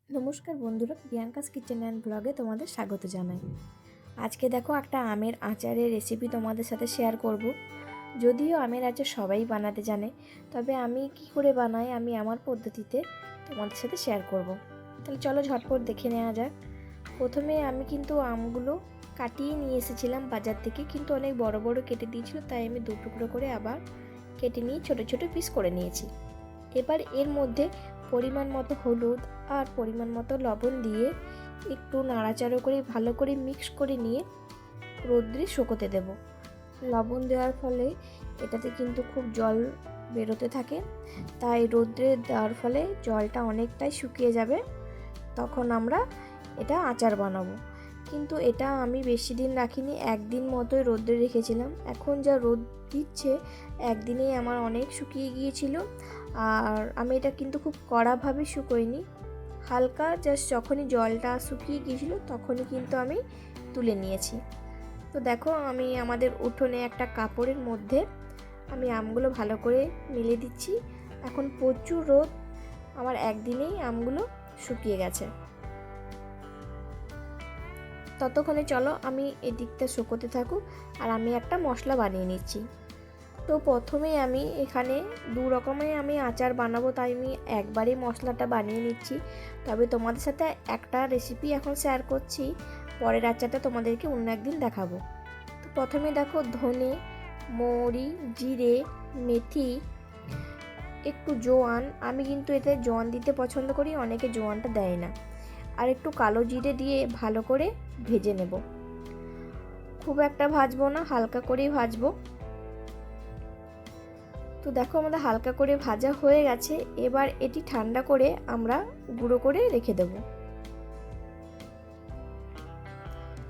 নমস্কার বন্ধুরা, Priyanka's kitchen and ব্লগে তোমাদের স্বাগত জানাই। আজকে দেখো একটা আমের আচারের রেসিপি তোমাদের সাথে শেয়ার করব। যদিও আমের আচার সবাই বানাতে জানে, তবে আমি কি করে বানাই আমি আমার পদ্ধতিতে তোমাদের সাথে শেয়ার করব। তাহলে চলো ঝটপট দেখে নেওয়া যাক। প্রথমে আমি কিন্তু আমগুলো কাটিয়ে নিয়ে এসেছিলাম বাজার থেকে, কিন্তু অনেক বড় বড় কেটে দিয়েছিল, তাই আমি দু টুকরো করে আবার কেটে নিয়ে ছোট ছোট পিস করে নিয়েছি। এবার এর মধ্যে পরিমাণ মতো হলুদ আর পরিমাণ মতো লবণ দিয়ে একটু নাড়াচাড়া করে ভালো করে মিক্স করে নিয়ে রোদ্রে শুকোতে দেব। লবণ দেওয়ার ফলে এটাতে কিন্তু খুব জল বেরোতে থাকে, তাই রোদ্রে দেওয়ার ফলে জলটা অনেকটাই শুকিয়ে যাবে। তখন আমরা এটা আচার বানাবো। কিন্তু এটা আমি বেশি দিন রাখিনি, একদিন মতোই রোদ্রে রেখেছিলাম। এখন যা রোদ দিচ্ছে একদিনেই আমার অনেক শুকিয়ে গিয়েছিল। আর আমি এটা কিন্তু খুব কড়াভাবে শুকোইনি, হালকা জাস্ট যখনই জলটা শুকিয়ে গিয়েছিল তখনই কিন্তু আমি তুলে নিয়েছি। তো দেখো, আমি আমাদের উঠোনে একটা কাপড়ের মধ্যে আমি আমগুলো ভালো করে মেলে দিচ্ছি। এখন প্রচুর রোদ, আমার একদিনেই আমগুলো শুকিয়ে গেছে। ততক্ষণে চলো আমি এদিকটা শুকোতে থাকুক আর আমি একটা মশলা বানিয়ে নিচ্ছি। তো প্রথমেই আমি এখানে দু রকমের আমি আচার বানাবো, তাই আমি একবারেই মশলাটা বানিয়ে নিচ্ছি। তবে তোমাদের সাথে একটা রেসিপি এখন শেয়ার করছি, পরের আচারটা তোমাদেরকে অন্য একদিন দেখাবো। তো প্রথমে দেখো, ধনে, মৌরি, জিরে, মেথি, একটু জোয়ান, আমি কিন্তু এতে জোয়ান দিতে পছন্দ করি, অনেকে জোয়ানটা দেয় না, আর একটু কালো জিরে দিয়ে ভালো করে ভেজে নেব। খুব একটা ভাজবো না, হালকা করেই ভাজবো। তো দেখো আমাদের হালকা করে ভাজা হয়ে গেছে। এবার এটি ঠান্ডা করে আমরা গুঁড়ো করে রেখে দেব।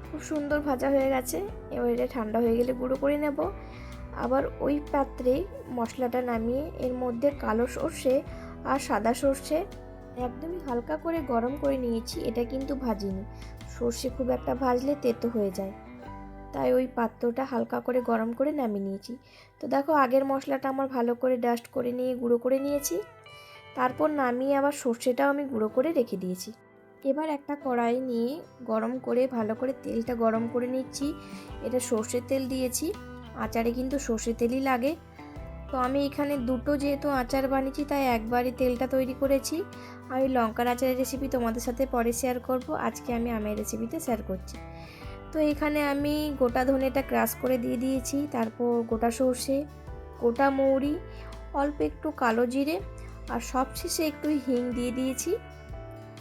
খুব সুন্দর ভাজা হয়ে গেছে। এবার এটা ঠান্ডা হয়ে গেলে গুঁড়ো করে নেব। আবার ওই পাত্রে মশলাটা নামিয়ে এর মধ্যে কালো সর্ষে আর সাদা সর্ষে একদমই হালকা করে গরম করে নিয়েছি। এটা কিন্তু ভাজিনি, সর্ষে খুব একটা ভাজলে তেতো হয়ে যায়, তাই ওই পাত্রটা হালকা করে গরম করে নামিয়ে নিয়েছি। তো দেখো, আগের মশলাটা আমার ভালো করে ডাস্ট করে নিয়ে গুঁড়ো করে নিয়েছি। তারপর নামিয়ে আবার সর্ষেটাও আমি গুঁড়ো করে রেখে দিয়েছি। এবার একটা কড়াই নিয়ে গরম করে ভালো করে তেলটা গরম করে নিচ্ছি। এটা সর্ষের তেল দিয়েছি, আচারে কিন্তু সর্ষের তেলই লাগে। তো আমি এখানে দুটো যেহেতু আচার বানিয়েছি, তাই একবারই তেলটা তৈরি করেছি। আমি লঙ্কার আচারের রেসিপি তোমাদের সাথে পরে শেয়ার করব, আজকে আমি আমের রেসিপিতে শেয়ার করছি। তো এখানে আমি গোটা ধনেটা ক্রাশ করে দিয়ে দিয়েছি, তারপর গোটা সর্ষে, গোটা মৌরি, অল্প একটু কালো জিরে আর সবশেষে একটু হিং দিয়ে দিয়েছি।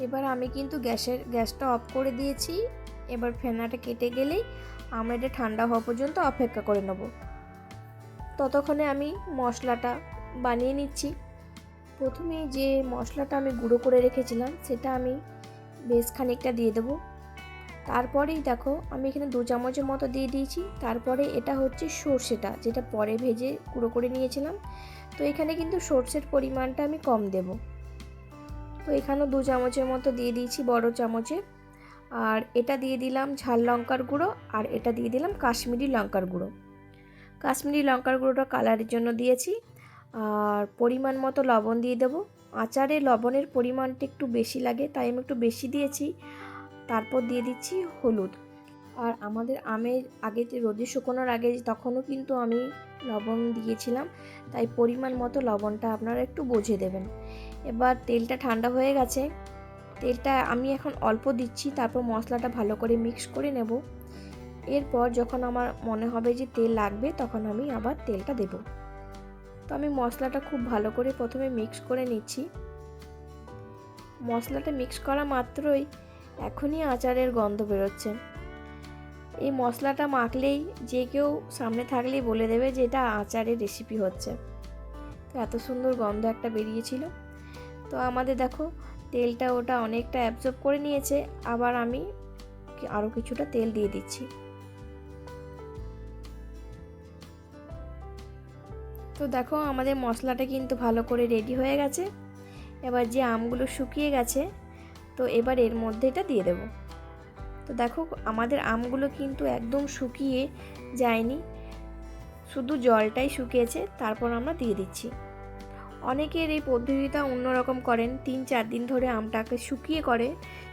এবার আমি কিন্তু গ্যাসটা অফ করে দিয়েছি। এবার ফেনাটা কেটে গেলেই আমরা এটা ঠান্ডা হওয়া পর্যন্ত অপেক্ষা করে নেব। ততক্ষণে আমি মশলাটা বানিয়ে নিচ্ছি। প্রথমে যে মশলাটা আমি গুঁড়ো করে রেখেছিলাম সেটা আমি বেশ খানিকটা দিয়ে দেবো। তারপরেই দেখো, আমি এখানে 2 চামচের মতো দিয়ে দিয়েছি। তারপরে এটা হচ্ছে সর্ষেটা, যেটা পরে ভেজে গুঁড়ো করে নিয়েছিলাম। তো এখানে কিন্তু সর্ষের পরিমাণটা আমি কম দেব। তো এখানেও 2 চামচের মতো দিয়ে দিয়েছি, বড় চামচে। আর এটা দিয়ে দিলাম ঝাল লঙ্কার গুঁড়ো, আর এটা দিয়ে দিলাম কাশ্মীরি লঙ্কার গুঁড়ো। কাশ্মীরি লঙ্কার গুঁড়োটা কালারের জন্য দিয়েছি। আর পরিমাণ মতো লবণ দিয়ে দেবো। আচারে লবণের পরিমাণটা একটু বেশি লাগে, তাই আমি একটু বেশি দিয়েছি। তারপর দিয়ে দিচ্ছি হলুদ। আর আমাদের আমের আগে যে রোদে শুকোনোর আগে তখনও কিন্তু আমি লবণ দিয়েছিলাম, তাই পরিমাণ মতো লবণটা আপনারা একটু বুঝে দেবেন। এবার তেলটা ঠান্ডা হয়ে গেছে, তেলটা আমি এখন অল্প দিচ্ছি, তারপর মশলাটা ভালো করে মিক্স করে নেব। এরপর যখন আমার মনে হবে যে তেল লাগবে তখন আমি আবার তেলটা দেব। তো আমি মশলাটা খুব ভালো করে প্রথমে মিক্স করে নিচ্ছি। মশলাটা মিক্স করা মাত্রই এখনই আচারের গন্ধ বেরোচ্ছে। এই মশলাটা মাখলেই যে কেউ সামনে থাকলেই বলে দেবে যে এটা আচারের রেসিপি হচ্ছে। তো এত সুন্দর গন্ধ একটা বেরিয়েছিল। তো আমাদের দেখো তেলটা ওটা অনেকটা অ্যাবজর্ব করে নিয়েছে। আবার আমি আরও কিছুটা তেল দিয়ে দিচ্ছি। তো দেখো আমাদের মশলাটা কিন্তু ভালো করে রেডি হয়ে গেছে। এবার যে আমগুলো শুকিয়ে গেছে, তো এবার এর মধ্যে এটা দিয়ে দেব। তো দেখো আমাদের আমগুলো কিন্তু একদম শুকিয়ে যায়নি, শুধু জলটাই শুকিয়েছে। তারপর আমরা দিয়ে দিচ্ছি অনেকের এই পদ্ধতিটা অন্যরকম করেন, 3-4 দিন ধরে আমটাকে শুকিয়ে করে,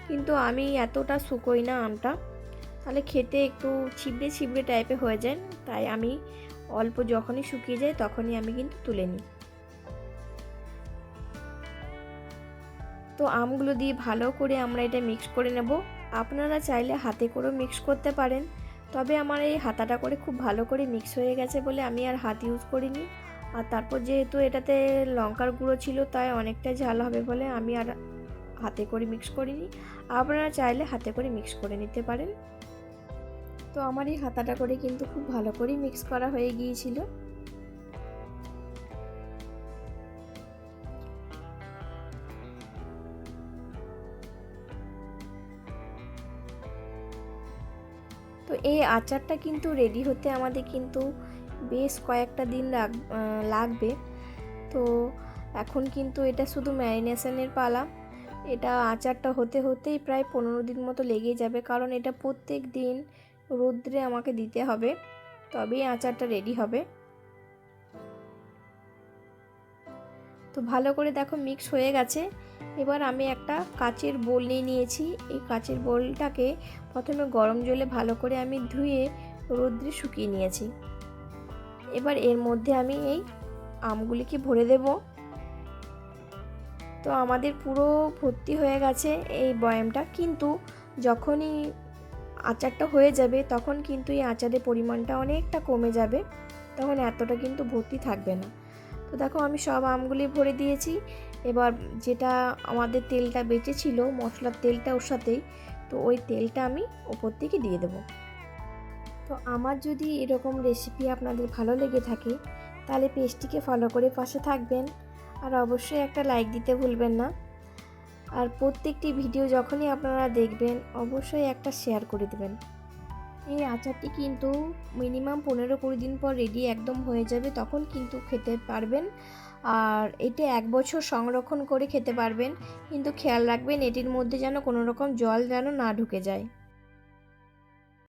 কিন্তু আমি এতটা শুকোই না আমটা, তাহলে খেতে একটু ছিবড়ে ছিবড়ে টাইপের হয়ে যায়। তাই আমি অল্প যখনই শুকিয়ে যায় তখনই আমি কিন্তু তুলে নিই। তো আমগুলো দিয়ে ভালো করে আমরা এটা মিক্স করে নেব। আপনারা চাইলে হাতে করেও মিক্স করতে পারেন, তবে আমার এই হাতাটা করে খুব ভালো করে মিক্স হয়ে গেছে বলে আমি আর হাত ইউজ করিনি। আর তারপর যেহেতু এটাতে লঙ্কার গুঁড়ো ছিল, তাই অনেকটা ঝাল হবে বলে আমি আর হাতে করে মিক্স করিনি। আপনারা চাইলে হাতে করে মিক্স করে নিতে পারেন। তো আমার এই হাতাটা করে কিন্তু খুব ভালো করে মিক্স করা হয়ে গিয়েছিল। তো এই আচারটা কিন্তু রেডি হতে আমাদের কিন্তু বেশ কয়েকটা দিন লাগবে। তো এখন কিন্তু এটা শুধু ম্যারিনেশনের পালা। এটা আচারটা হতে হতেই প্রায় 15 দিন মতো লেগে যাবে, কারণ এটা প্রত্যেক দিন রোদ্রে আমাকে দিতে হবে, তবেই আচারটা রেডি হবে। তো ভালো করে দেখো মিক্স হয়ে গেছে। এবার আমি একটা কাচের বোল নিয়ে নিয়েছি। এই কাচের বোলটাকে প্রথমে গরম জলে ভালো করে আমি ধুয়ে রোদ্রে শুকিয়ে নিয়েছি। এবার এর মধ্যে আমি এই আমগুলিকে ভরে দেব। তো আমাদের পুরো ভর্তি হয়ে গেছে এই বয়ামটা, কিন্তু যখনই আচারটা হয়ে যাবে তখন কিন্তু এই আচারের পরিমাণটা অনেকটা কমে যাবে, তখন এতটা কিন্তু ভর্তি থাকবে না। তো দেখো আমি সব আমগুলি ভরে দিয়েছি। এবার যেটা আমাদের তেলটা বেঁচে ছিল, মশলার তেলটা ওর সাথেই, তো ওই তেলটা আমি ওপর থেকে দিয়ে দেবো। তো আমার যদি এরকম রেসিপি আপনাদের ভালো লেগে থাকে তাহলে পেজটিকে ফলো করে পাশে থাকবেন, আর অবশ্যই একটা লাইক দিতে ভুলবেন না। আর প্রত্যেকটি ভিডিও যখনই আপনারা দেখবেন অবশ্যই একটা শেয়ার করে দেবেন। এই আচারটি কিন্তু মিনিমাম 15-20 দিন পর রেডি একদম হয়ে যাবে, তখন কিন্তু খেতে পারবেন। আর এটা 1 বছর সংরক্ষণ করে খেতে পারবেন, কিন্তু খেয়াল রাখবেন এটির মধ্যে যেন কোনো রকম জল যেন না ঢুকে যায়।